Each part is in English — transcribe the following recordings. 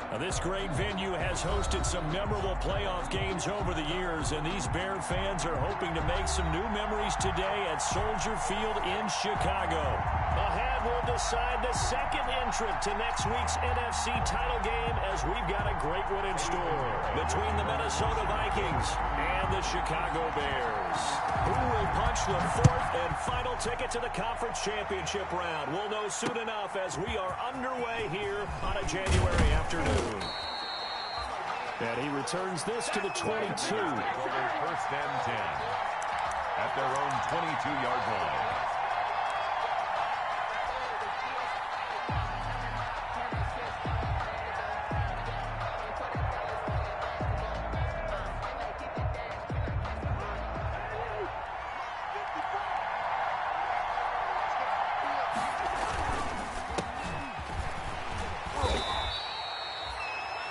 Now, this great venue has hosted some memorable playoff games over the years, and these Bear fans are hoping to make some new memories today at Soldier Field in Chicago. Ahead, we'll decide the second entrant to next week's NFC title game as we've got a great one in store between the Minnesota Vikings and the Chicago Bears. Who will punch the fourth and final ticket to the conference championship round? We'll know soon enough as we are underway here on a January afternoon. And he returns this to the 22. First and 10 at their own 22-yard line.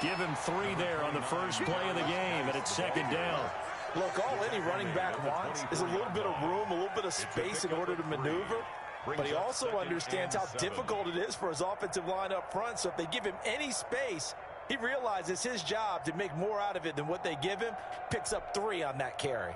Give him 3 there on the first play of the game, and it's second down. Look, all any running back wants is a little bit of room, a little bit of space in order to maneuver. But he also understands how difficult it is for his offensive line up front. So if they give him any space, he realizes his job to make more out of it than what they give him. Picks up 3 on that carry.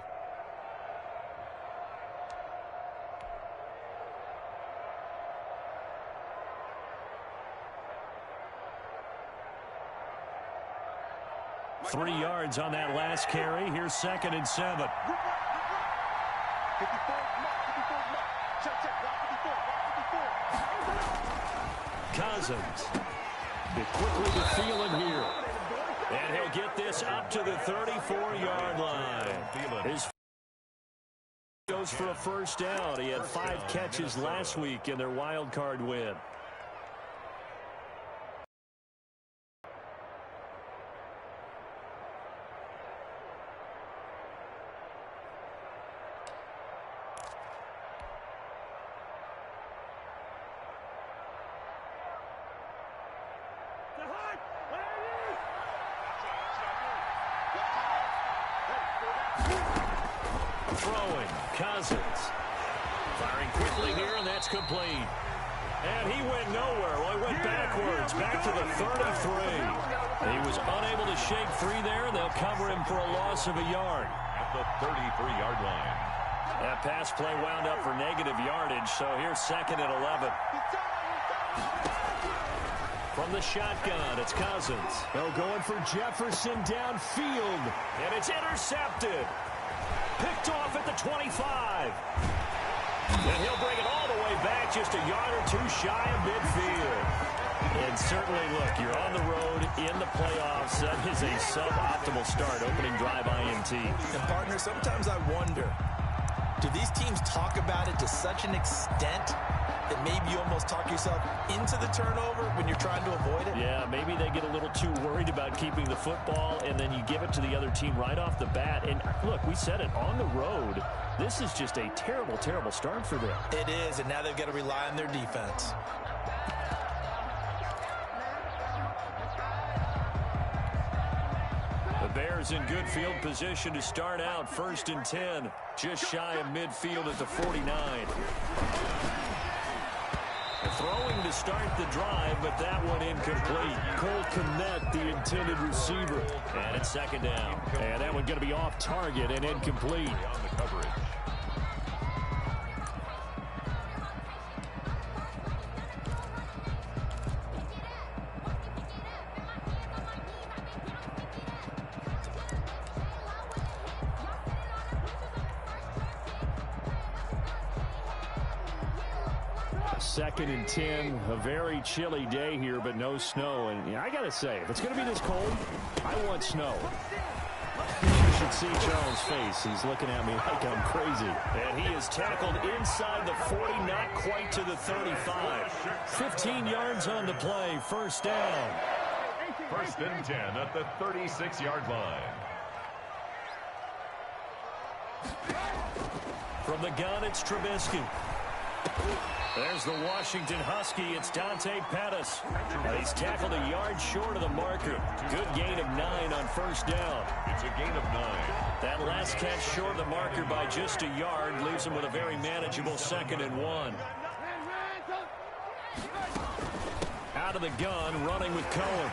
Three yards on that last carry. Here's second and 7. Cousins. Bit quickly to Thielen here. And he'll get this up to the 34-yard line. His goes for a first down. He had 5 catches last week in their wild card win. Throwing, Cousins. Firing quickly here, and that's complete. And he went nowhere. Well, he went backwards, back to the 33. He was unable to shake free there, and they'll cover him for a loss of a yard. At the 33-yard line. That pass play wound up for negative yardage, so here's second and 11. From the shotgun, it's Cousins. Oh, going for Jefferson downfield, and it's intercepted. Picked off at the 25. And he'll bring it all the way back, just a yard or 2 shy of midfield. And certainly, look, you're on the road in the playoffs. That is a suboptimal start, opening drive INT. And, partner, sometimes I wonder, do these teams talk about it to such an extent that maybe you almost talk yourself into the turnover when you're trying to avoid it? Yeah, maybe they get a little too worried about keeping the football, and then you give it to the other team right off the bat. And look, we said it, on the road, this is just a terrible, terrible start for them. It is, and now they've got to rely on their defense. The Bears in good field position to start out, first and 10, just shy of midfield at the 49. Throwing to start the drive, but that one incomplete. Cole Kmet, the intended receiver. And it's second down. And that one going to be off target and incomplete. On the coverage. Second and 10, a very chilly day here, but no snow. And I got to say, if it's going to be this cold, I want snow. You should see Charles' face. He's looking at me like I'm crazy. And he is tackled inside the 40, not quite to the 35. 15 yards on the play, first down. First and 10 at the 36-yard line. From the gun, it's Trubisky. There's the Washington Husky. It's Dante Pettis. He's tackled a yard short of the marker. Good gain of 9 on first down. It's a gain of 9. That last catch short of the marker by just a yard leaves him with a very manageable second and 1. Out of the gun, running with Cohen.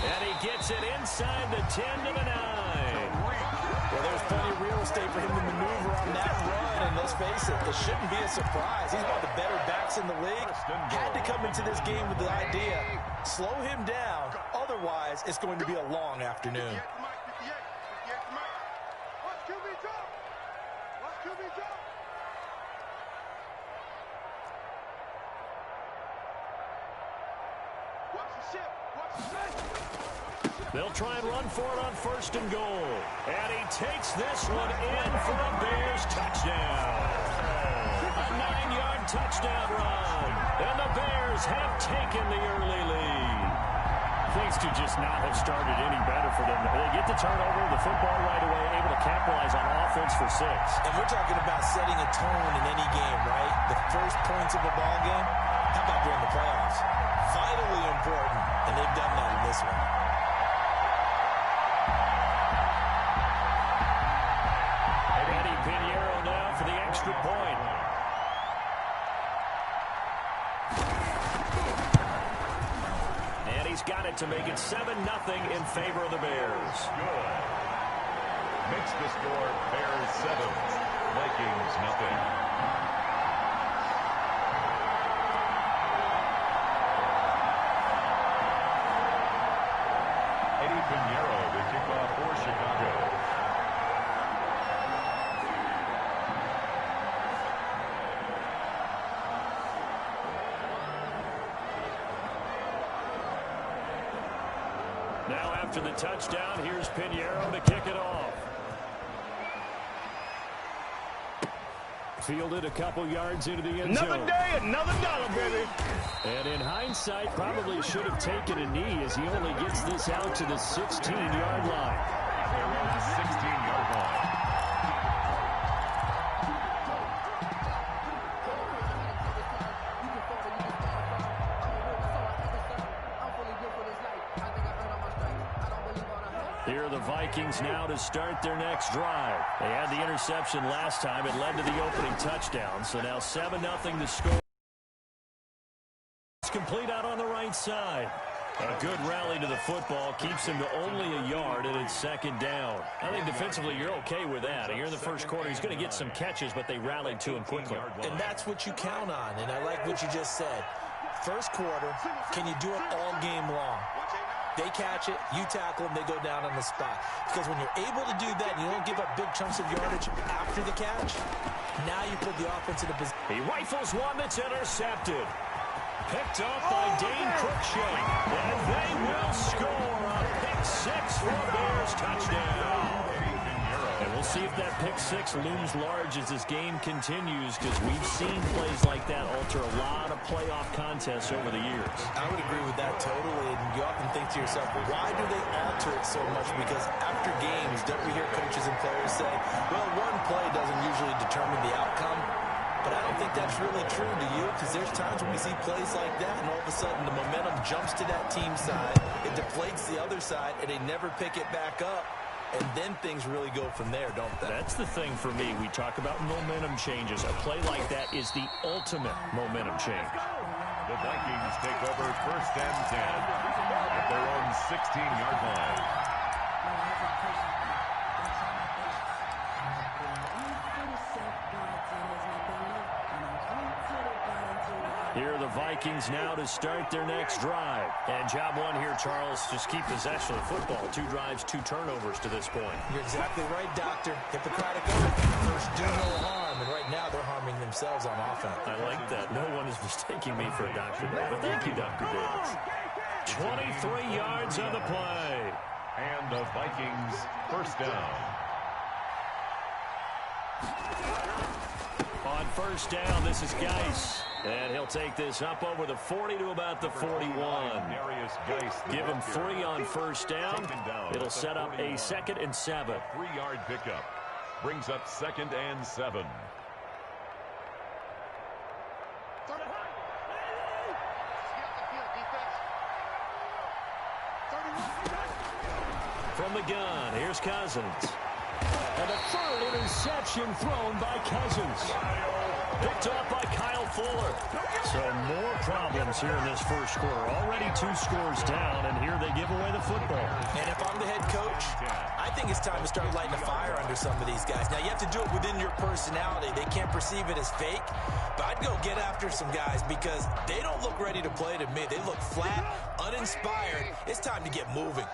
And he gets it inside the 10 to the 9. Well, there's plenty of real estate for him to maneuver on that run, and let's face it shouldn't be a surprise. He's one of the better backs in the league. Had to come into this game with the idea, slow him down, otherwise it's going to be a long afternoon. They'll try and run for it on 1st and goal. And he takes this one in for a Bears touchdown. A 9-yard touchdown run. And the Bears have taken the early lead. Things could just not have started any better for them. They get the turnover, the football right away, able to capitalize on offense for 6. And we're talking about setting a tone in any game, right? The first points of a ball game. How about during the playoffs? Vitally important, and they've done that in this one. For the extra point. And he's got it to make it 7-0 in favor of the Bears. Good. Makes the score Bears 7, Vikings nothing. Eddie Pinheiro to kick off for Chicago. Now after the touchdown, here's Pinheiro to kick it off. Fielded a couple yards into the end zone. Another day, another dollar, baby. And in hindsight, probably should have taken a knee as he only gets this out to the 16-yard line. They're on the 16-yard line. Here are the Vikings now to start their next drive. They had the interception last time. It led to the opening touchdown. So now 7-0 to score. It's complete out on the right side. A good rally to the football keeps him to only a yard, and it's 2nd down. I think defensively you're okay with that. Here in the first quarter, he's going to get some catches, but they rallied to him quickly. And that's what you count on, and I like what you just said. First quarter, can you do it all game long? They catch it, you tackle them, they go down on the spot. Because when you're able to do that and you don't give up big chunks of yardage after the catch, now you put the offense in a position. He rifles one that's intercepted. Picked up by Dane Cruikshank. And they will score a pick 6 for a Bears touchdown. And we'll see if that pick 6 looms large as this game continues, because we've seen plays like that alter a lot of playoff contests over the years. I would agree with that totally. And you often think to yourself, why do they alter it so much? Because after games, don't we hear coaches and players say, well, one play doesn't usually determine the outcome? But I don't think that's really true to you, because there's times when we see plays like that, and all of a sudden the momentum jumps to that team side, it deflates the other side, and they never pick it back up. And then things really go from there, don't they? That's the thing for me. We talk about momentum changes. A play like that is the ultimate momentum change. The Vikings take over 1st and 10 at their own 16-yard line. Here are the Vikings now to start their next drive. And job one here, Charles, just keep possession of the football. 2 drives, 2 turnovers to this point. You're exactly right, Doctor. Hippocratic oath. First, do no harm. And right now, they're harming themselves on offense. I like that. No one is mistaking me for a doctor, but thank you, Dr. Davis. 23 yards on the play. And the Vikings 1st down. On 1st down, this is Geis. And he'll take this up over the 40 to about the 41. Give him 3 on 1st down. It'll set up a 2nd and 7. 3-yard pickup. Brings up 2nd and 7. From the gun, here's Cousins. And a 3rd interception thrown by Cousins. Picked off by Kyle Fuller. So more problems here in this first quarter. Already 2 scores down, and here they give away the football. And if I'm the head coach, I think it's time to start lighting a fire under some of these guys. Now, you have to do it within your personality. They can't perceive it as fake. But I'd go get after some guys because they don't look ready to play to me. They look flat, uninspired. It's time to get moving.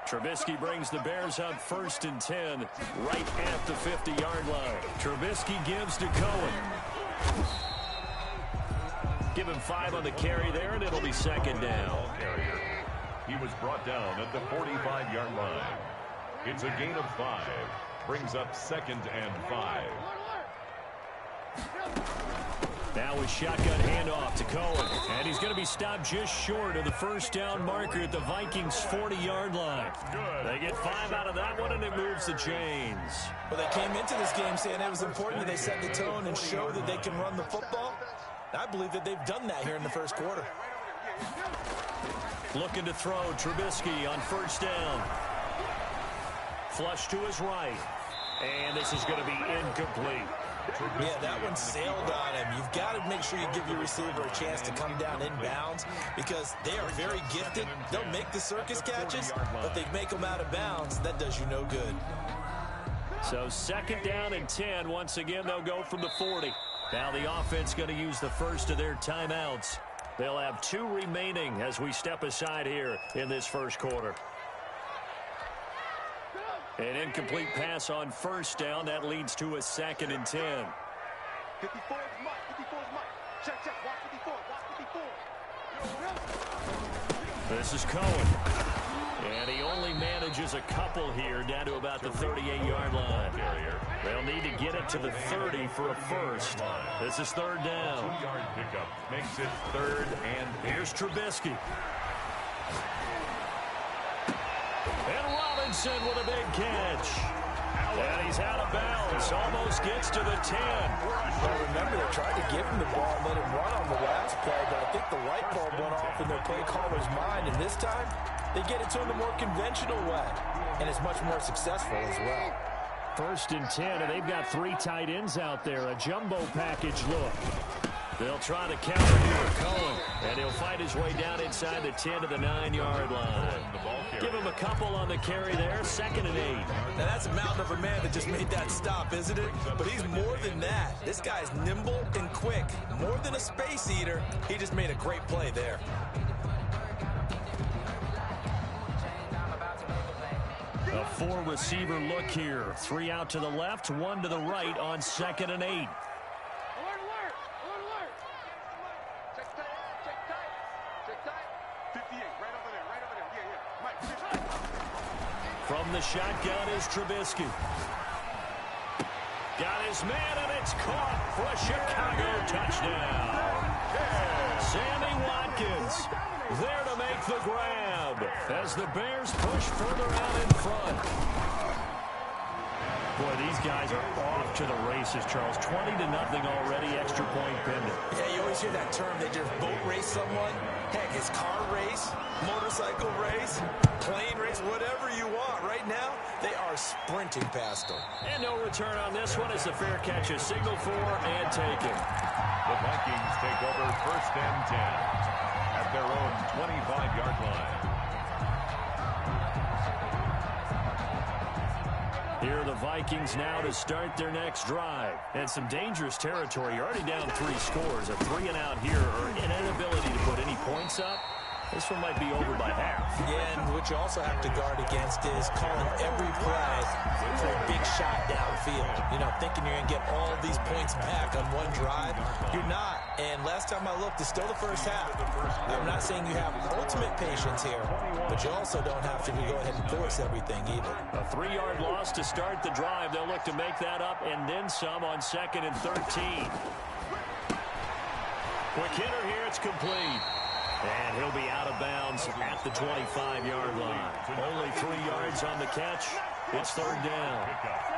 Trubisky brings the Bears up 1st and 10, right at the 50-yard line. Trubisky gives to Cohen. Give him 5 on the carry there, and it'll be 2nd down. He was brought down at the 45-yard line. It's a gain of 5. Brings up 2nd and 5. Now a shotgun handoff to Cohen. And he's going to be stopped just short of the 1st down marker at the Vikings' 40-yard line. They get 5 out of that one, and it moves the chains. Well, they came into this game saying it was important that they set the tone and show that they can run the football. I believe that they've done that here in the first quarter. Looking to throw Trubisky on 1st down. Flush to his right. And this is going to be incomplete. Yeah, that one sailed on him. You've got to make sure you give your receiver a chance to come down inbounds because they are very gifted. They'll make the circus catches, but they make them out of bounds. That does you no good. So 2nd down and 10. Once again, they'll go from the 40. Now the offense going to use the first of their timeouts. They'll have 2 remaining as we step aside here in this first quarter. An incomplete pass on 1st down. That leads to a 2nd and 10. 54 is Mike. 54 is Mike. Check, check. Watch 54. Watch 54. This is Cohen. And he only manages a couple here down to about the 38-yard line. They'll need to get it to the 30 for a first. This is 3rd down. 2-yard pickup makes it 3rd and 8. Here's Trubisky. And Robinson with a big catch. And he's out of bounds. Almost gets to the 10. Well, remember, they tried to give him the ball and let him run on the last play, but I think the light bulb went off in their play caller's mind. And this time, they get it to him the more conventional way. And it's much more successful as well. 1st and 10, and they've got 3 tight ends out there. A jumbo package look. They'll try to counter here, Cohen. And he'll fight his way down inside the 10 to the 9-yard line. Give him a couple on the carry there. 2nd and 8. Now, that's a mountain of a man that just made that stop, isn't it? But he's more than that. This guy's nimble and quick. More than a space eater. He just made a great play there. A 4-receiver look here. 3 out to the left, 1 to the right on 2nd and 8. From the shotgun is Trubisky. Got his man, and it's caught for a Chicago touchdown. Sammy Watkins there to make the grab as the Bears push further out in front. Boy, these guys are off to the races, Charles. 20-0 already, extra point pending. Yeah, you always hear that term. They just boat race someone. Heck, it's car race, motorcycle race, plane race, whatever you want. Right now, they are sprinting past them. And no return on this one as the fair catch is signaled for and taken. The Vikings take over 1st and 10 at their own 25-yard line. Here are the Vikings now to start their next drive. And some dangerous territory. You're already down 3 scores. A 3-and-out here, or an inability to put any points up. This one might be over by half. Yeah, and what you also have to guard against is calling every play for a big shot downfield. You know, thinking you're going to get all these points back on one drive. You're not. And last time I looked, it's still the first half. I'm not saying you have ultimate patience here, but you also don't have to go ahead and force everything either. A 3-yard loss to start the drive. They'll look to make that up and then some on 2nd and 13. Quick hitter here. It's complete. And he'll be out of bounds at the 25-yard line. Only 3 yards on the catch. It's 3rd down.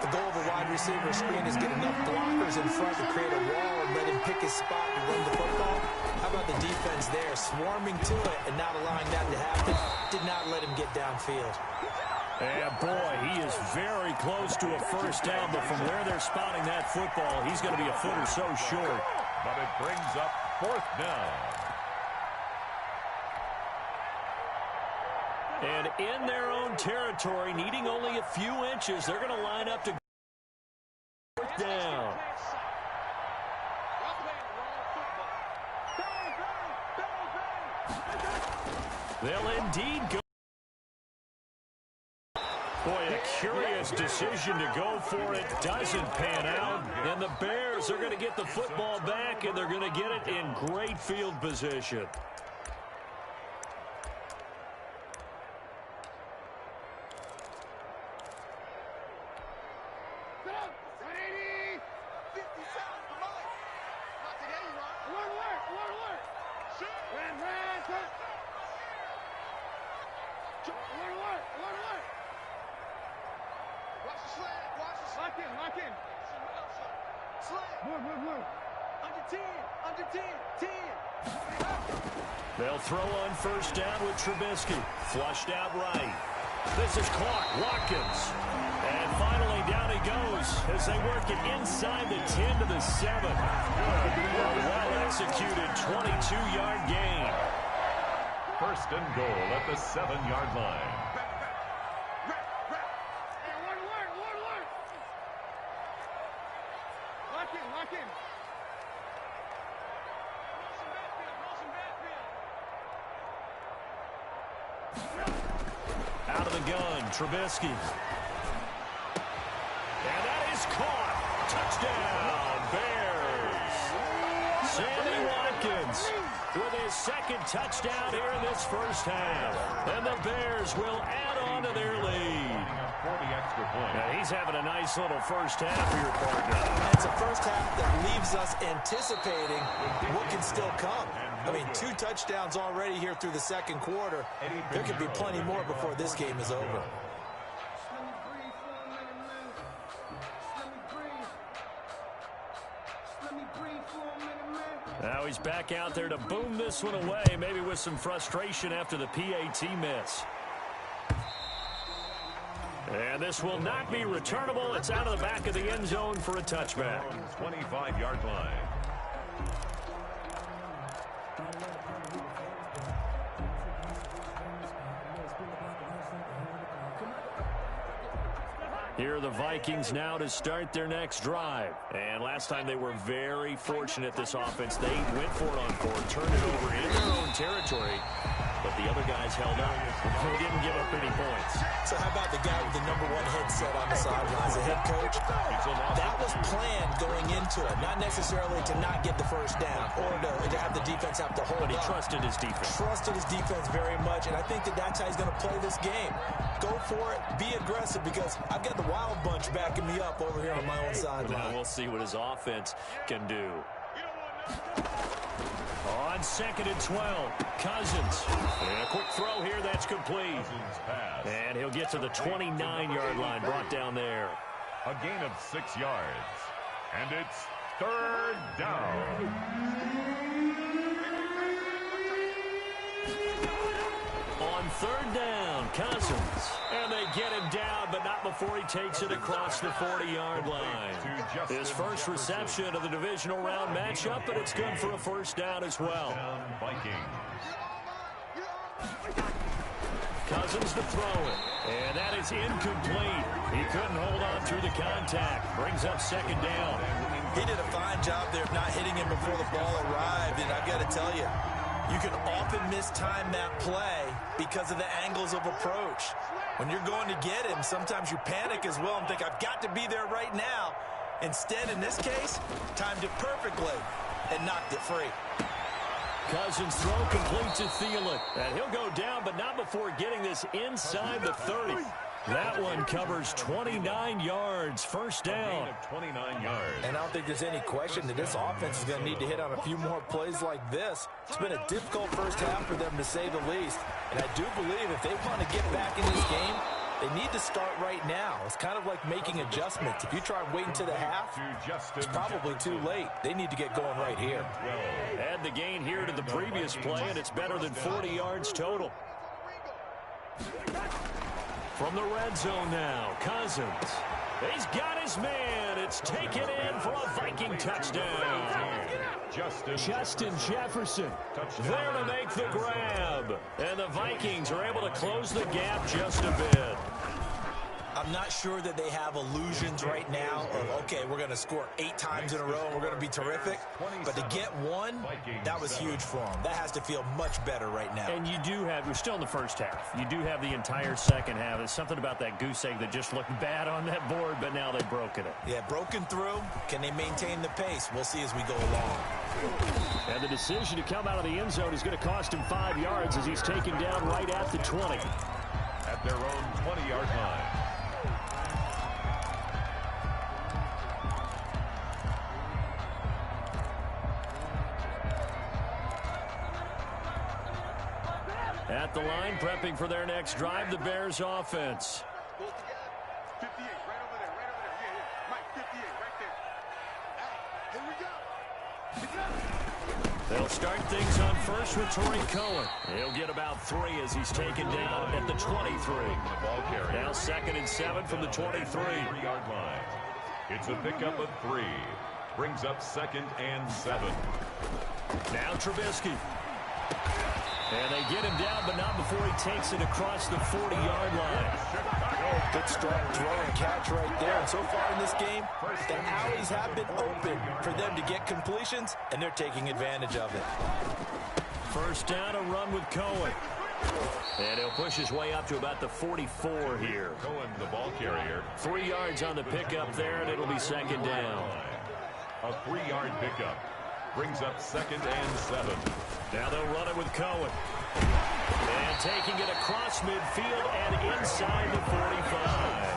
The goal of a wide receiver screen is get enough blockers in front to create a wall and let him pick his spot and run the football. How about the defense there, swarming to it and not allowing that to happen? Did not let him get downfield. And, boy, he is very close to a first down, but from where they're spotting that football, he's going to be a foot or so short. But it brings up fourth down. And in their own territory, needing only a few inches, they're going to line up to fourth down. They'll indeed go. Boy, a curious decision to go for it. Doesn't pan out. And the Bears are going to get the football back, and they're going to get it in great field position. They'll throw on first down with Trubisky. Flushed out right. This is caught. Watkins. And finally down he goes as they work it inside the 10 to the 7. A well-executed 22-yard gain. First and goal at the 7-yard line. Out of the gun, Trubisky. And that is caught. Touchdown, Bears. Sammy Watkins with his second touchdown here in this first half. And the Bears will add on to their lead. 40 extra points. Now he's having a nice little first half here, partner. It's a first half that leaves us anticipating what can still come. I mean, 2 touchdowns already here through the second quarter. There could be plenty more before this game is over. Now he's back out there to boom this one away, maybe with some frustration after the PAT miss. And this will not be returnable. It's out of the back of the end zone for a touchback. 25-yard line. Here are the Vikings now to start their next drive. And last time they were very fortunate, this offense. They went for it on 4, turned it over in their own territory. But the other guys held up. They didn't give up any points. So how about the guy with the #1 headset on the sidelines, the head coach? That was planned going into it. Not necessarily to not get the first down or to have the defense have to hold But he up. trusted his defense. Trusted his defense very much, and I think that's how he's going to play this game. Go for it. Be aggressive, because I've got the wild bunch backing me up over here on my own sideline. Now we'll see what his offense can do. On 2nd and 12, Cousins. And a quick throw here that's complete. And he'll get to the 29-yard line, brought down there. A gain of 6 yards. And it's third down. On 3rd down, Cousins. And they get him down, but not before he takes it across the 40-yard line. His first reception of the divisional round matchup, but it's good for a first down as well. Cousins to throw it. And that is incomplete. He couldn't hold on through the contact. Brings up 2nd down. He did a fine job there of not hitting him before the ball arrived, and I've got to tell you, you can often mistime that play because of the angles of approach. When you're going to get him, sometimes you panic as well and think, I've got to be there right now. Instead, in this case, timed it perfectly and knocked it free. Cousins' throw complete to Thielen. And he'll go down, but not before getting this inside the 30. That one covers 29 yards. First down. 29 yards. And I don't think there's any question that this offense is going to need to hit on a few more plays like this. It's been a difficult first half for them, to say the least. And I do believe if they want to get back in this game, they need to start right now. It's kind of like making adjustments. If you try waiting to the half, it's probably too late. They need to get going right here. Add the gain here to the previous play, and it's better than 40 yards total. From the red zone now, Cousins. He's got his man. It's taken in for a Viking touchdown. Justin Jefferson there to make the grab. And the Vikings are able to close the gap just a bit. I'm not sure that they have illusions right now of, okay, we're going to score 8 times in a row and we're going to be terrific. But to get one, that was huge for them. That has to feel much better right now. And you do have, we're still in the first half. You do have the entire second half. There's something about that goose egg that just looked bad on that board, but now they've broken it. Yeah, broken through. Can they maintain the pace? We'll see as we go along. And the decision to come out of the end zone is going to cost him 5 yards as he's taken down right at the 20. At their own 20-yard line. At the line, prepping for their next drive, the Bears offense. 58, right over there, right over there. Yeah. Mike, 58, right there. Hey, here we go. They'll start things on first with Tariq Cohen. He'll get about 3 as he's taken down at the 23. Now 2nd and 7 from the 23-yard line. It's a pickup of 3. Brings up 2nd and 7. Now Trubisky. And they get him down, but not before he takes it across the 40-yard line. Good strong throw and catch right there. And so far in this game, the alleys have been open for them to get completions, and they're taking advantage of it. First down, a run with Cohen. And he'll push his way up to about the 44 here. Cohen, the ball carrier. 3 yards on the pickup there, and it'll be 2nd down. A 3-yard pickup. Brings up 2nd and 7. Now they'll run it with Cohen. And taking it across midfield and inside the 45.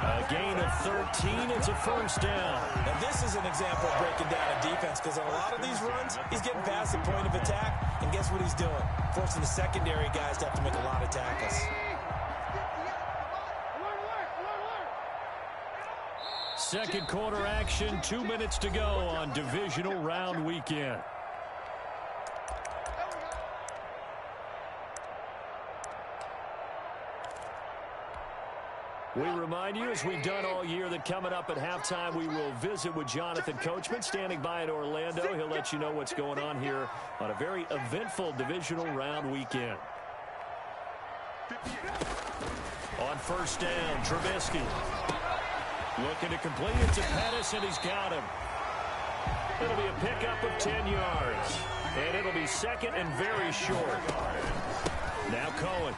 A gain of 13. It's a first down. Now this is an example of breaking down a defense, because on a lot of these runs, he's getting past the point of attack, and guess what he's doing? Forcing the secondary guys to have to make a lot of tackles. Second quarter action, 2 minutes to go on divisional round weekend. We remind you, as we've done all year, that coming up at halftime, we will visit with Jonathan Coachman, standing by in Orlando. He'll let you know what's going on here on a very eventful divisional round weekend. On first down, Trubisky. Looking to complete it to Pettis, and he's got him. It'll be a pickup of 10 yards. And it'll be 2nd and very short. Now Cohen.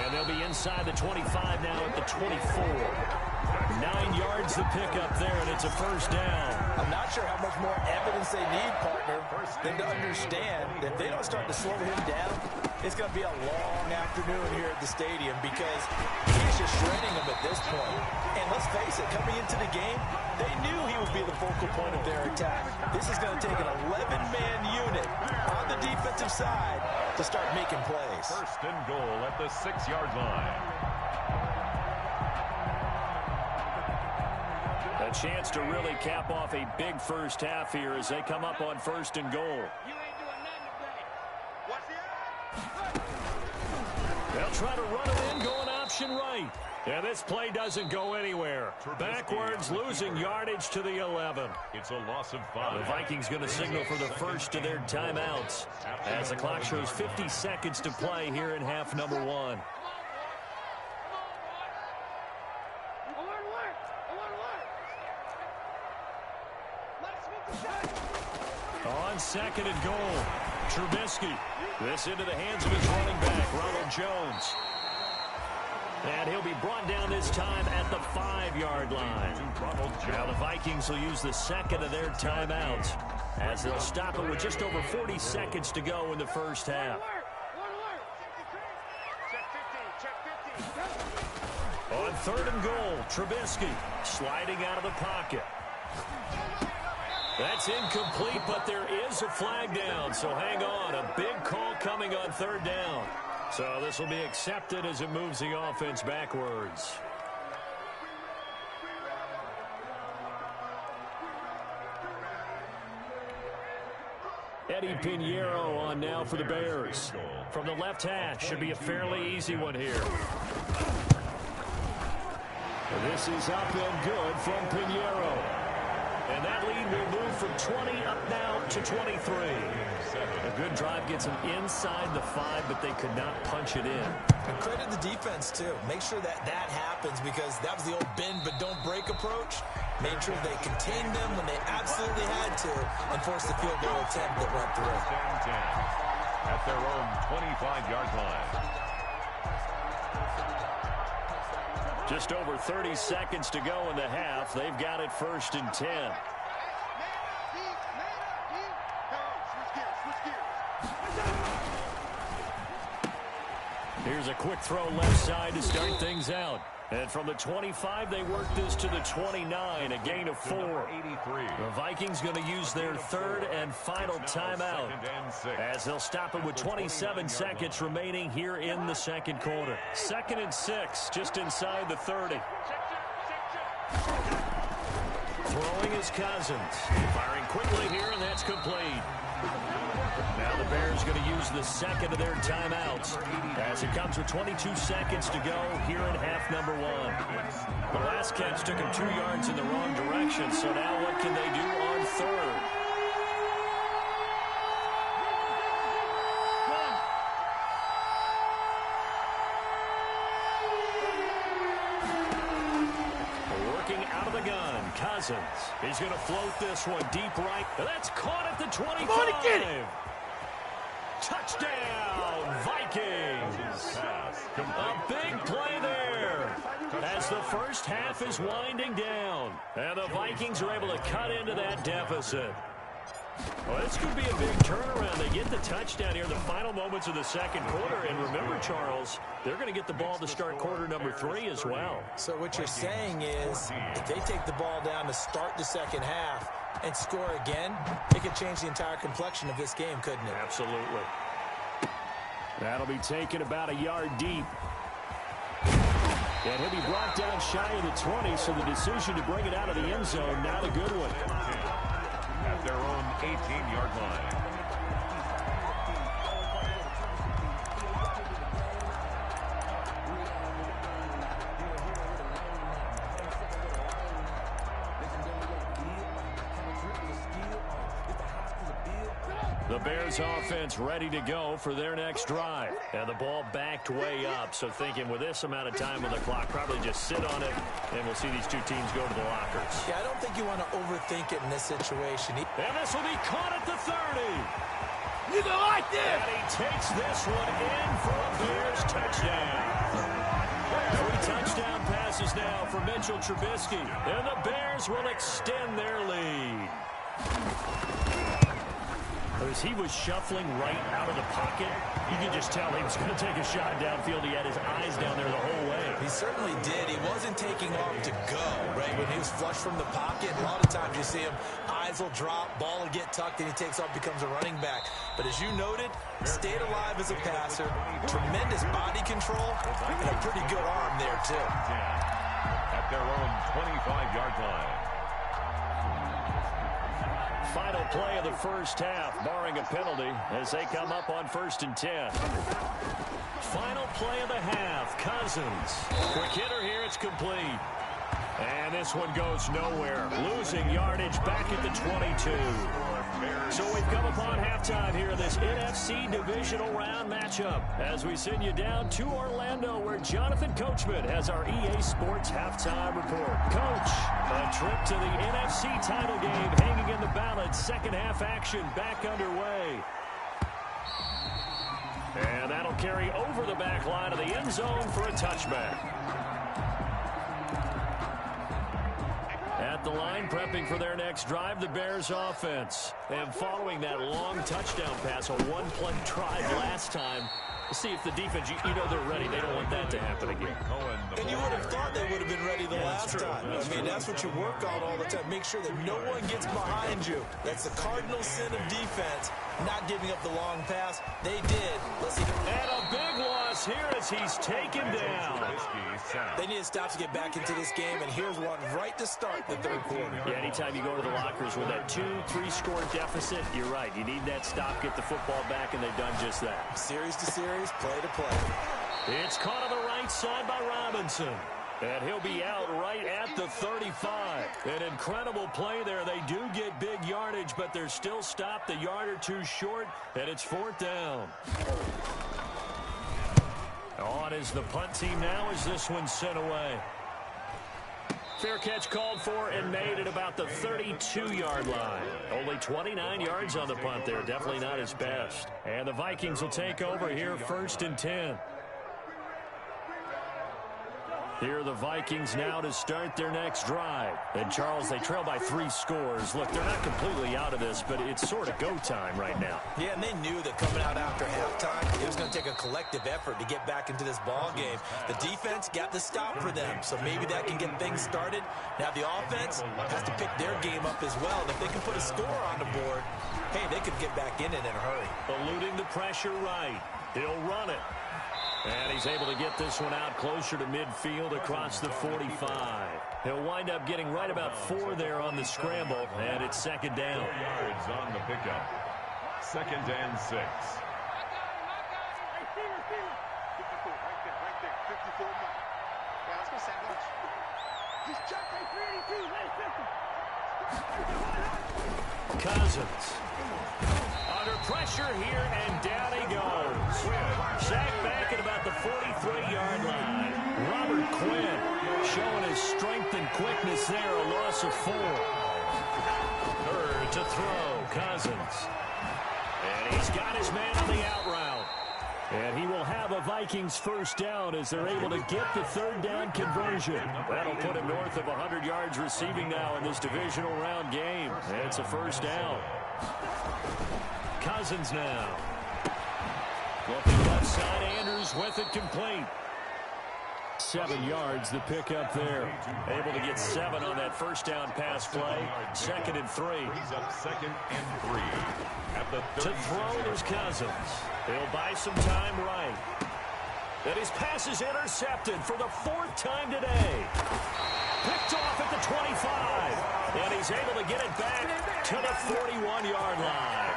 And they'll be inside the 25 now at the 24. 9 yards the pickup there, and it's a first down. I'm not sure how much more evidence they need, partner, than to understand that if they don't start to slow him down, it's going to be a long afternoon here at the stadium, because he's just shredding them at this point. And let's face it, coming into the game, they knew he would be the focal point of their attack. This is going to take an 11-man unit on the defensive side to start making plays. First and goal at the 6-yard line. A chance to really cap off a big first half here as they come up on first and goal. They'll try to run it in, going option right. And this play doesn't go anywhere. Backwards, losing yardage to the 11. It's a loss of 5. The Vikings going to signal for the first of their timeouts as the clock shows 50 seconds to play here in half number 1. On 2nd and goal, Trubisky. This into the hands of his running back, Ronald Jones. And he'll be brought down this time at the 5-yard line. Now the Vikings will use the 2nd of their timeouts as they'll stop it with just over 40 seconds to go in the first half. On 3rd and goal, Trubisky sliding out of the pocket. That's incomplete, but there is a flag down, so hang on. A big call coming on 3rd down. So this will be accepted as it moves the offense backwards. Eddie Pinheiro on now for the Bears. From the left hash, should be a fairly easy one here. This is up and good from Pinheiro. And that lead will move from 20 up now to 23. A good drive gets them inside the 5, but they could not punch it in. And credit the defense, too. Make sure that happens, because that was the old bend but don't break approach. Made sure they contained them when they absolutely had to and forced the field goal attempt that went through. At their own 25-yard line. Just over 30 seconds to go in the half. They've got it 1st and 10. Here's a quick throw left side to start things out. And from the 25, they work this to the 29, a gain of 4. The Vikings going to use their 3rd and final timeout, as they'll stop it with 27 seconds remaining here in the 2nd quarter. 2nd and 6, just inside the 30. Throwing is Cousins. Firing quickly here, and that's complete. Now the Bears going to use the 2nd of their timeouts, as it comes with 22 seconds to go here in half number 1. The last catch took him 2 yards in the wrong direction, so now what can they do on 3rd? Working out of the gun, Cousins. He's going to float this one deep right. That's caught at the 25. Come on, get it. Touchdown, Vikings. A big play there as the first half is winding down. And the Vikings are able to cut into that deficit. Well, this could be a big turnaround. They get the touchdown here in the final moments of the 2nd quarter. And remember, Charles, they're going to get the ball to start quarter number 3 as well. So what you're saying is, if they take the ball down to start the 2nd half and score again, it could change the entire complexion of this game, couldn't it? Absolutely. That'll be taken about a yard deep. And he'll be brought down shy of the 20, so the decision to bring it out of the end zone, not a good one. At their own 18-yard line. The Bears offense ready to go for their next drive. And the ball backed way up, so thinking with this amount of time on the clock, probably just sit on it, and we'll see these two teams go to the lockers. Yeah, I don't think you want to overthink it in this situation. And this will be caught at the 30. You go like this! And he takes this one in for a Bears touchdown. 3 touchdown passes now for Mitchell Trubisky. And the Bears will extend their lead. As he was shuffling right out of the pocket, you can just tell he was going to take a shot downfield. He had his eyes down there the whole way. He certainly did. He wasn't taking off to go, right? When he was flush from the pocket, a lot of times you see him, eyes will drop, ball will get tucked, and he takes off, becomes a running back. But as you noted, stayed alive as a passer, tremendous body control, and a pretty good arm there, too. At their own 25-yard line. Final play of the first half, barring a penalty, as they come up on 1st and 10. Final play of the half, Cousins. Quick hitter here, it's complete. And this one goes nowhere. Losing yardage back at the 22. So we've come upon halftime here in this NFC divisional round matchup as we send you down to Orlando, where Jonathan Coachman has our EA Sports halftime report. Coach, a trip to the NFC title game hanging in the balance. 2nd half action back underway. And that'll carry over the back line of the end zone for a touchback. At the line, prepping for their next drive, the Bears offense. And following that long touchdown pass, a one-play drive last time, see if the defense, you know they're ready. They don't want that to happen again. And you would have thought they would have been ready the last time. I mean, that's what you work on all the time. Make sure that no one gets behind you. That's the cardinal sin of defense, not giving up the long pass. They did. Let's see. And a big loss here as he's taken down. They need to stop to get back into this game, and here's one right to start the 3rd quarter. Yeah, anytime you go to the lockers with that 2-3 score deficit, you're right. You need that stop, get the football back, and they've done just that. Series to series, play to play. It's caught on the right side by Robinson. And he'll be out right at the 35. An incredible play there. They do get big yardage, but they're still stopped a yard or two short, and it's 4th down. On is the punt team now as this one's sent away. Fair catch called for and made at about the 32-yard line. Only 29 yards on the punt there. Definitely not his best. And the Vikings will take over here 1st and 10. Here are the Vikings now to start their next drive. And, Charles, they trail by 3 scores. Look, they're not completely out of this, but it's sort of go time right now. Yeah, and they knew that coming out after halftime, it was going to take a collective effort to get back into this ball game. The defense got the stop for them, so maybe that can get things started. Now the offense has to pick their game up as well. And if they can put a score on the board, hey, they could get back in it in a hurry. Eluding the pressure right. He'll run it. And he's able to get this one out closer to midfield across the 45. He'll wind up getting right about 4 there on the scramble, and it's 2nd down. 4 yards on the pickup. 2nd and 6. Cousins. Under pressure here, and down he goes. Sacked back at about the 43-yard line. Robert Quinn showing his strength and quickness there, a loss of 4. Third to throw, Cousins. And he's got his man on the out route. And he will have a Vikings 1st down as they're able to get the 3rd down conversion. That'll put him north of 100 yards receiving now in this divisional round game. And it's a 1st down. Cousins now. Looking left side, Andrews with it complete. 7 yards, the pickup there. Able to get 7 on that 1st down pass play. 2nd and 3. He's up 2nd and 3. At the 30. To throw is Cousins. He'll buy some time right. And his pass is intercepted for the 4th time today. Picked off at the 25. And he's able to get it back to the 41-yard line.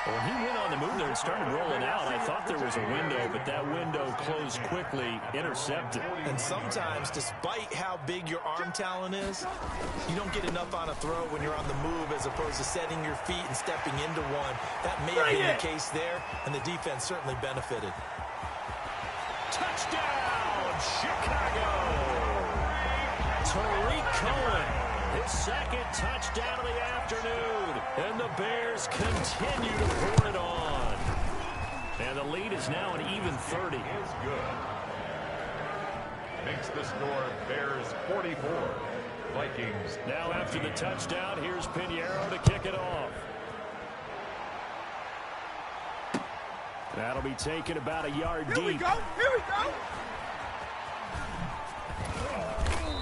Well, he went on the move there and started rolling out. I thought there was a window, but that window closed quickly, intercepted. And sometimes, despite how big your arm talent is, you don't get enough on a throw when you're on the move as opposed to setting your feet and stepping into one. That may have been the case there, and the defense certainly benefited. Touchdown, Chicago! Tariq Cohen, his 2nd touchdown of the afternoon. And the Bears continue to pour it on. And the lead is now an even 30. Is good. Makes the score Bears 44. Vikings. Now after the touchdown, here's Pinheiro to kick it off. That'll be taken about a yard deep. Here we go.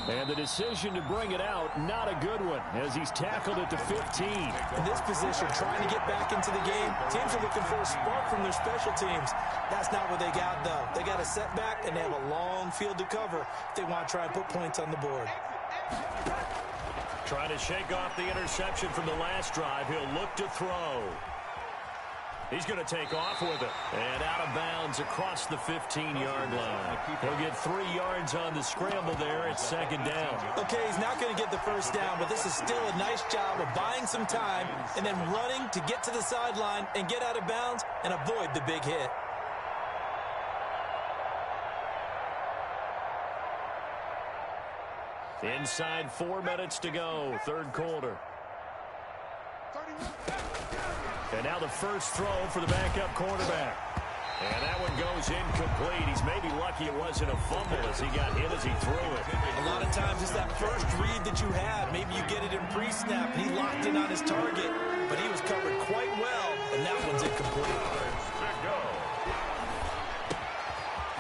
And the decision to bring it out, not a good one, as he's tackled at the 15. In this position, trying to get back into the game, teams are looking for a spark from their special teams. That's not what they got, though. They got a setback, and they have a long field to cover if they want to try and put points on the board. Trying to shake off the interception from the last drive. He'll look to throw. He's going to take off with it. And out of bounds across the 15-yard line. He'll get 3 yards on the scramble there at 2nd down. Okay, he's not going to get the 1st down, but this is still a nice job of buying some time and then running to get to the sideline and get out of bounds and avoid the big hit. Inside 4 minutes to go, 3rd quarter. And now the first throw for the backup quarterback. And that one goes incomplete. He's maybe lucky it wasn't a fumble as he got hit as he threw it. A lot of times it's that first read that you have. Maybe you get it in pre-snap, and he locked in on his target. But he was covered quite well, and that one's incomplete.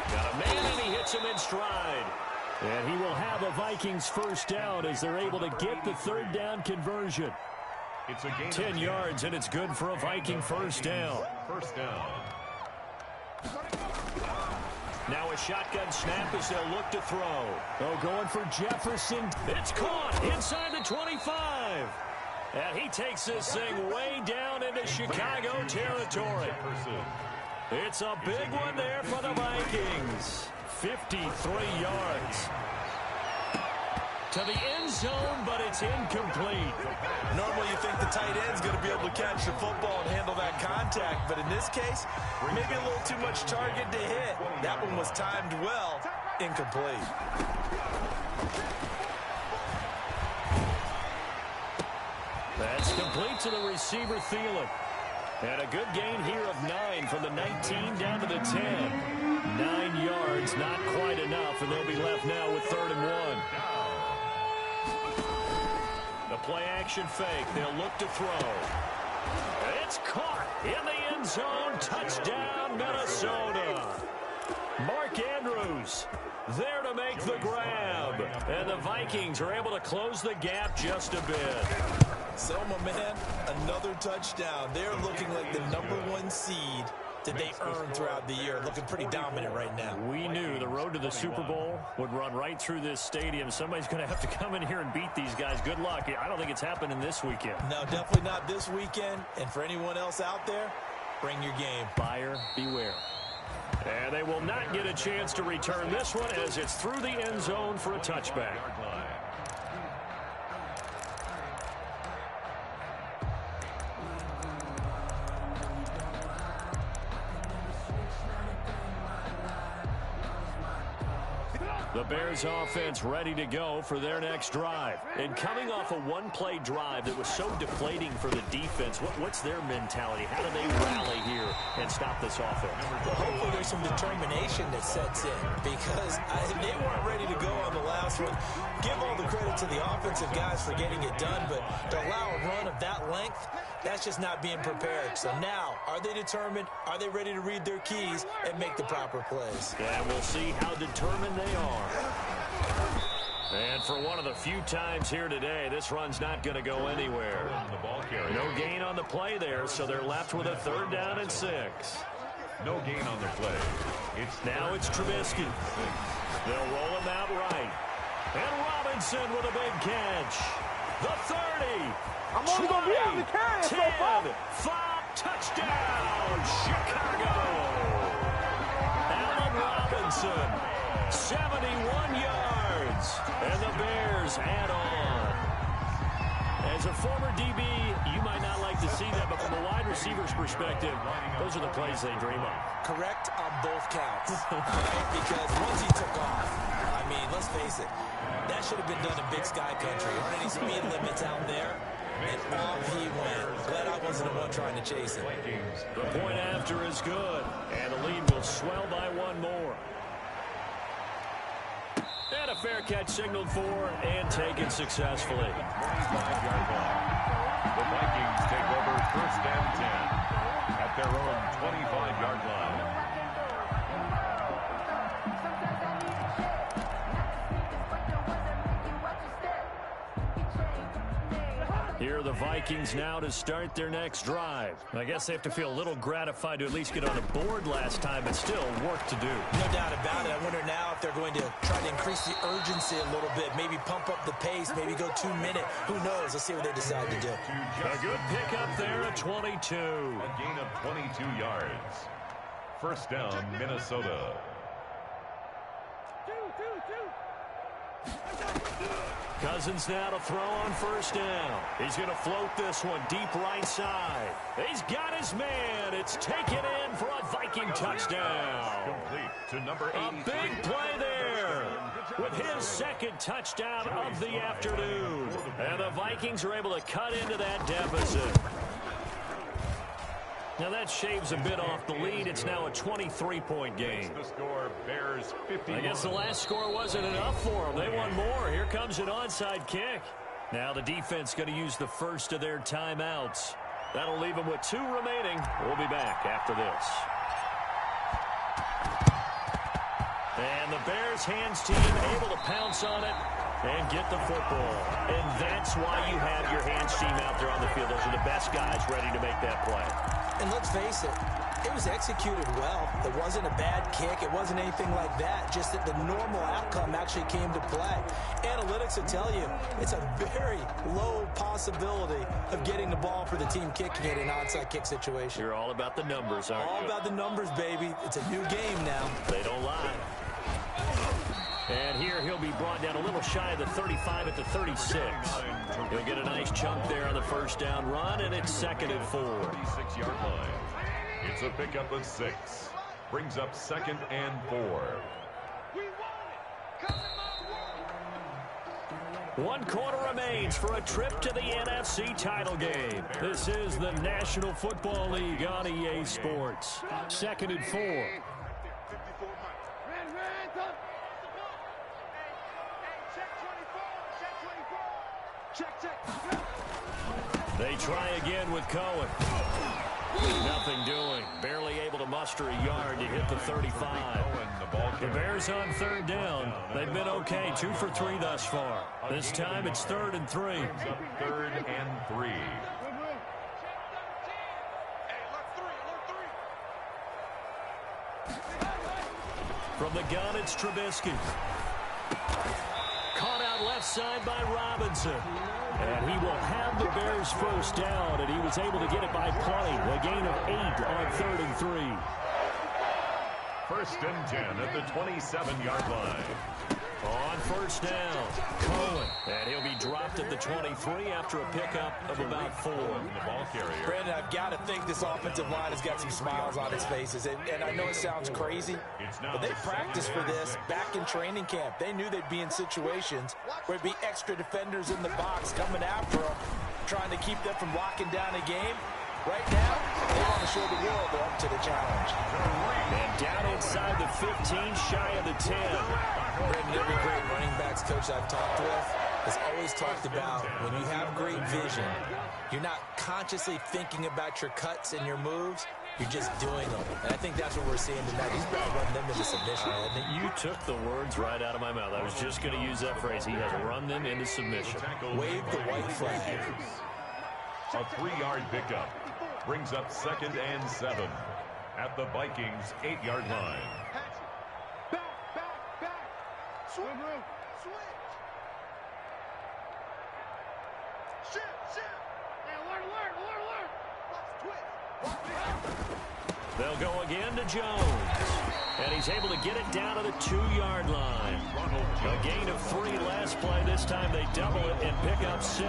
Got a man, and he hits him in stride. And he will have a Vikings 1st down as they're able to get the 3rd down conversion. It's a gain 10 yards, and it's good for a Viking 1st down. 1st down. Now a shotgun snap as they'll look to throw. Oh, going for Jefferson. It's caught inside the 25. And he takes this thing way down into Chicago territory. It's a big one there for the Vikings. 53 yards. to the end zone, but it's incomplete. Normally you think the tight end's going to be able to catch the football and handle that contact, but in this case, maybe a little too much target to hit. That one was timed well, incomplete. That's complete to the receiver, Thielen. And a good gain here of 9 from the 19 down to the 10. 9 yards, not quite enough, and they'll be left now with 3rd and 1. The play-action fake. They'll look to throw. It's caught in the end zone. Touchdown, Minnesota. Mark Andrews there to make the grab. And the Vikings are able to close the gap just a bit. So, my man, another touchdown. They're looking like the #1 seed that they earned throughout the year. Looking pretty dominant right now. We knew the road to the Super Bowl would run right through this stadium. Somebody's going to have to come in here and beat these guys. Good luck. I don't think it's happening this weekend. No, definitely not this weekend. And for anyone else out there, bring your game. Buyer beware. And they will not get a chance to return this one as it's through the end zone for a touchback. The Bears offense ready to go for their next drive. And coming off a one-play drive that was so deflating for the defense, what's their mentality? How do they rally here and stop this offense? Well, hopefully there's some determination that sets in because they weren't ready to go on the last one. Give all the credit to the offensive guys for getting it done, but to allow a run of that length, that's just not being prepared. So now, are they determined? Are they ready to read their keys and make the proper plays? Yeah, we'll see how determined they are. And for one of the few times here today, this run's not going to go anywhere. No gain on the play there, so they're left with a 3rd down and 6. No gain on the play. Now it's Trubisky. They'll roll him out right. And Robinson with a big catch. The 30. I'm only going to be able to carry it 10, so far. 5, touchdown, Chicago. Allen Robinson, 71 yards, and the Bears add on. As a former DB, you might not like to see that, but from a wide receiver's perspective, those are the plays they dream of. Correct on both counts, right? Because once he took off, I mean, let's face it, that should have been done in Big Sky Country. Aren't any speed limits out there? And off he went. Glad I wasn't the one trying to chase him. The point after is good, and the lead will swell by 1 more. And a fair catch signaled for and taken successfully. 25-yard line. The Vikings take over 1st and 10 at their own 25-yard line. Here are the Vikings now to start their next drive. I guess they have to feel a little gratified to at least get on the board last time, but still work to do. No doubt about it. I wonder now if they're going to try to increase the urgency a little bit, maybe pump up the pace, maybe go 2-minute. Who knows? Let's see what they decide to do. A good pickup there at 22. A gain of 22 yards. 1st down, Minnesota. Cousins now to throw on 1st down. He's going to float this one deep right side. He's got his man. It's taken in for a Viking touchdown. Complete to number 83. A big play there with his 2nd touchdown of the afternoon. And the Vikings are able to cut into that deficit. Now that shaves a bit off the lead. It's now a 23-point game. The score, Bears 51. I guess the last score wasn't enough for them. They want more. Here comes an onside kick. Now the defense going to use the first of their timeouts. That'll leave them with 2 remaining. We'll be back after this. And the Bears hands team able to pounce on it and get the football. And that's why you have your hands team out there on the field. Those are the best guys ready to make that play. And let's face it, it was executed well. It wasn't a bad kick. It wasn't anything like that. Just that the normal outcome actually came to play. Analytics will tell you it's a very low possibility of getting the ball for the team kicking it in an onside kick situation. You're all about the numbers, aren't you? All about the numbers, baby. It's a new game now. They don't lie. And here he'll be brought down a little shy of the 35 at the 36. He'll get a nice chunk there on the first down run, and it's 2nd and 4. 36-yard line. It's a pickup of 6. Brings up 2nd and 4. 1 quarter remains for a trip to the NFC title game. This is the National Football League on EA Sports. 2nd and 4. They try again with Cohen. Nothing doing. Barely able to muster a yard to hit the 35. The Bears on 3rd down. They've been okay, 2 for 3 thus far. This time it's 3rd and 3. 3rd and 3. From the gun, it's Trubisky. Caught out left side by Robinson. And he will have the Bears first down, and he was able to get it by plenty. A gain of 8 on 3rd and 3. 1st and 10 at the 27-yard line. On 1st down, Cohen. And he'll be dropped at the 23 after a pickup of about 4. The ball carrier. Brandon, I've got to think this offensive line has got some smiles on its faces. And I know it sounds crazy, but they practiced for this back in training camp. They knew they'd be in situations where there'd be extra defenders in the box coming after them, trying to keep them from locking down a game. Right now, they want to show the world they're up to the challenge. And down inside the 15, shy of the 10. Brandon, every great running backs coach I've talked with has always talked about when you have great vision, you're not consciously thinking about your cuts and your moves, you're just doing them. And I think that's what we're seeing tonight. He's about to run them into submission, hasn't he? You took the words right out of my mouth. I was just going to use that phrase. He has run them into submission. Wave the white flag. A 3-yard pickup. Brings up 2nd and 7 at the Vikings' 8-yard line. Back. Switch. Shift. Twist. They'll go again to Jones. And he's able to get it down to the 2-yard line. A gain of 3 last play. This time they double it and pick up 6.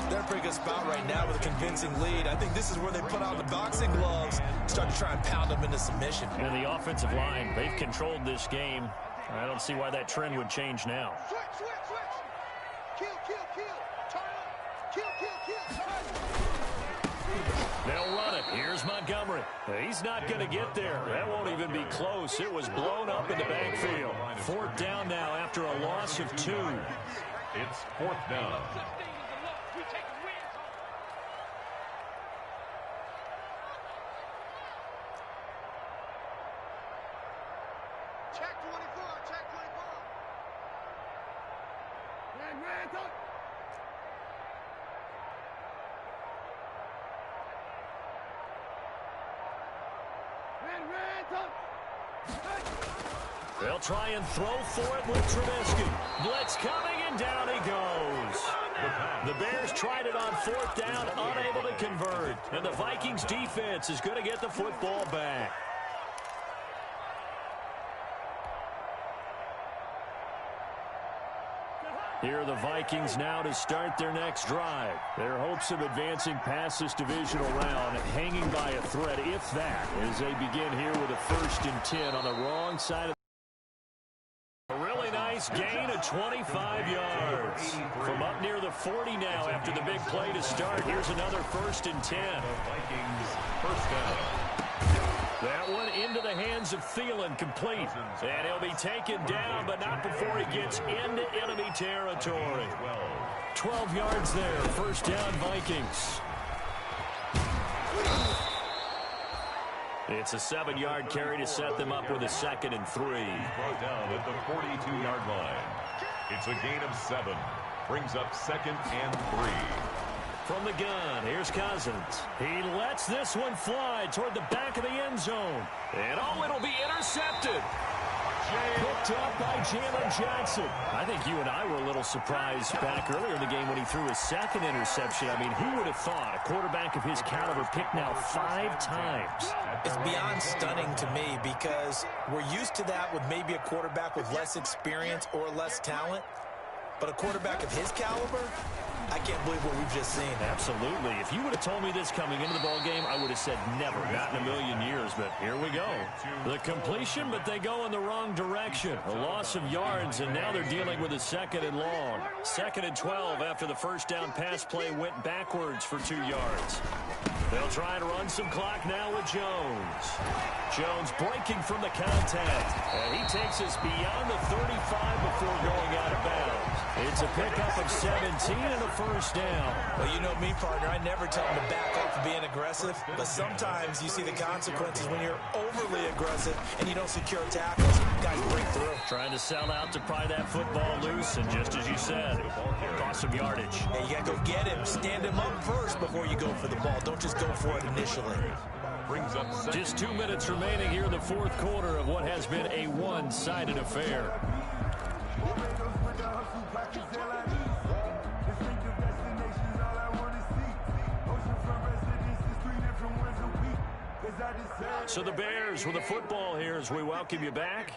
They're in a pretty good spot right now with a convincing lead. I think this is where they put on the boxing gloves, start to try and pound them into submission. And the offensive line, they've controlled this game. I don't see why that trend would change now. Switch. Kill. Turn up. Kill. They'll run it. Here's Montgomery. He's not going to get there. That won't even be close. It was blown up in the backfield. 4th down now after a loss of 2. It's 4th down. Check 24. They'll try and throw for it with Trubisky. Blitz coming, and down he goes. The Bears tried it on 4th down, unable to convert. And the Vikings defense is going to get the football back. Here are the Vikings now to start their next drive. Their hopes of advancing past this divisional round hanging by a thread, if that, as they begin here with a 1st and 10 on the wrong side of a really nice gain of 25 yards. From up near the 40 now after the big play to start. Here's another 1st and 10. Vikings first down. That one into the hands of Thielen, complete. And he'll be taken down, but not before he gets into enemy territory. 12 yards there, 1st down Vikings. It's a 7-yard carry to set them up with a 2nd and 3. Brought down at the 42-yard line. It's a gain of 7. Brings up 2nd and 3. From the gun, here's Cousins. He lets this one fly toward the back of the end zone. And it'll be intercepted. Picked up by Jalen Johnson. I think you and I were a little surprised back earlier in the game when he threw his second interception. I mean, who would have thought a quarterback of his caliber picked now 5 times? It's beyond stunning to me because we're used to that with maybe a quarterback with less experience or less talent. But a quarterback of his caliber, I can't believe what we've just seen. Absolutely. If you would have told me this coming into the ballgame, I would have said never, not in a million years. But here we go. The completion, but they go in the wrong direction. A loss of yards, and now they're dealing with a 2nd and long. 2nd and 12 after the first down pass play went backwards for 2 yards. They'll try and run some clock now with Jones. Jones breaking from the contact. And he takes us beyond the 35 before going out of bounds. It's a pickup of 17 and a first down. Well, you know me, partner. I never tell them to back off of being aggressive. But sometimes you see the consequences when you're overly aggressive and you don't secure tackles. Guys break through. Trying to sell out to pry that football loose. And just as you said, cost some yardage. Hey, you got to go get him. Stand him up first before you go for the ball. Don't just go for it initially. Just 2 minutes remaining here in the 4th quarter of what has been a one-sided affair. So the Bears with the football here as we welcome you back.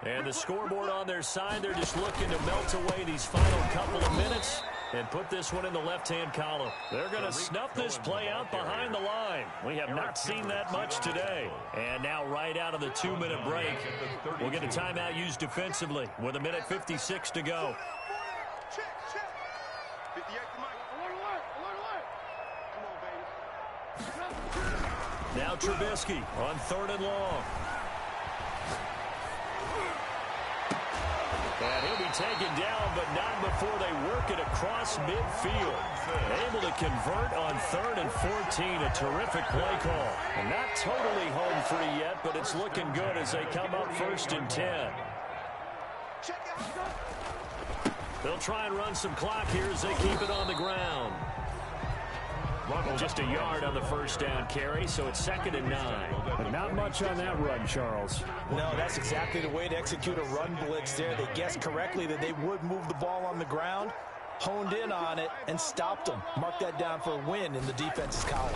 And the scoreboard on their side, they're just looking to melt away these final couple of minutes and put this one in the left-hand column. They're going to snuff this play out behind the line. We have not seen that much today. And now right out of the 2-minute break, we'll get a timeout used defensively with 1:56 to go. Check. 58 to Mike. Alert. Come on, baby. Now Trubisky on 3rd and long. And he'll be taken down, but not before they work it across midfield. Able to convert on 3rd and 14. A terrific play call. And not totally home free yet, but it's looking good as they come up 1st and 10. They'll try and run some clock here as they keep it on the ground. Just a yard on the first down carry, so it's 2nd and 9. But not much on that run, Charles. No, that's exactly the way to execute a run blitz there. They guessed correctly that they would move the ball on the ground, honed in on it, and stopped them. Mark that down for a win in the defense's column.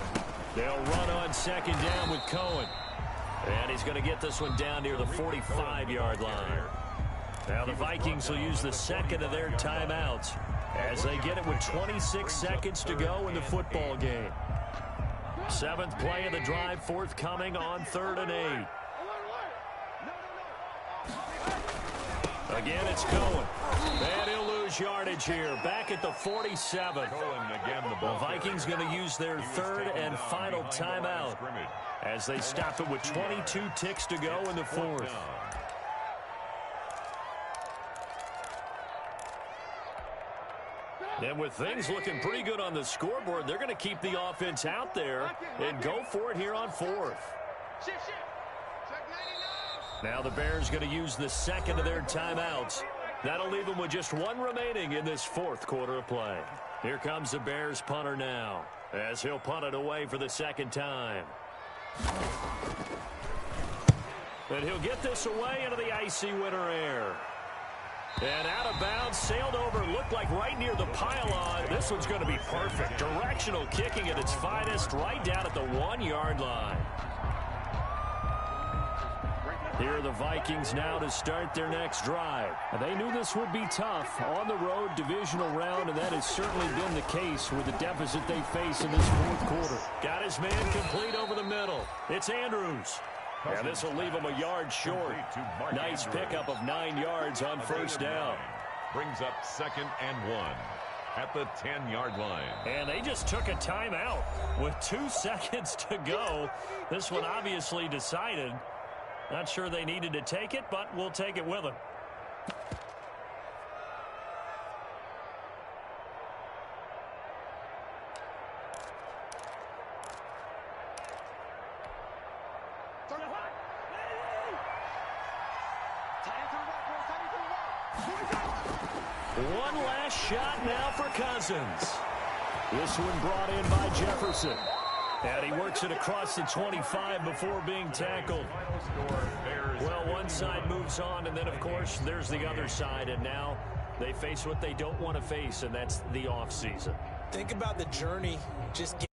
They'll run on 2nd down with Cohen. And he's going to get this one down near the 45-yard line. Now the Vikings will use the 2nd of their timeouts as they get it with 26 seconds to go in the football game. 7th play of the drive forthcoming on 3rd and 8. Again, it's Cohen. And he'll lose yardage here. Back at the 47. The Vikings going to use their 3rd and final timeout as they stop it with 22 ticks to go in the 4th. And with things looking pretty good on the scoreboard, they're going to keep the offense out there and go for it here on 4th. Now the Bears going to use the 2nd of their timeouts. That'll leave them with just 1 remaining in this 4th quarter of play. Here comes the Bears punter now as he'll punt it away for the 2nd time. And he'll get this away into the icy winter air. And out of bounds, sailed over, looked like right near the pylon. This one's going to be perfect. Directional kicking at its finest, right down at the 1-yard line. Here are the Vikings now to start their next drive. They knew this would be tough on the road divisional round, and that has certainly been the case with the deficit they face in this 4th quarter. Got his man complete over the middle. It's Andrews. And this will leave him a yard short. Nice pickup of 9 yards on 1st down. Brings up 2nd and 1 at the 10-yard line. And they just took a timeout with 2 seconds to go. This one obviously decided. Not sure they needed to take it, but we'll take it with them. One last shot now for Cousins. This one brought in by Jefferson. And he works it across the 25 before being tackled. Well, one side moves on, and then, of course, there's the other side. And now they face what they don't want to face, and that's the offseason. Think about the journey just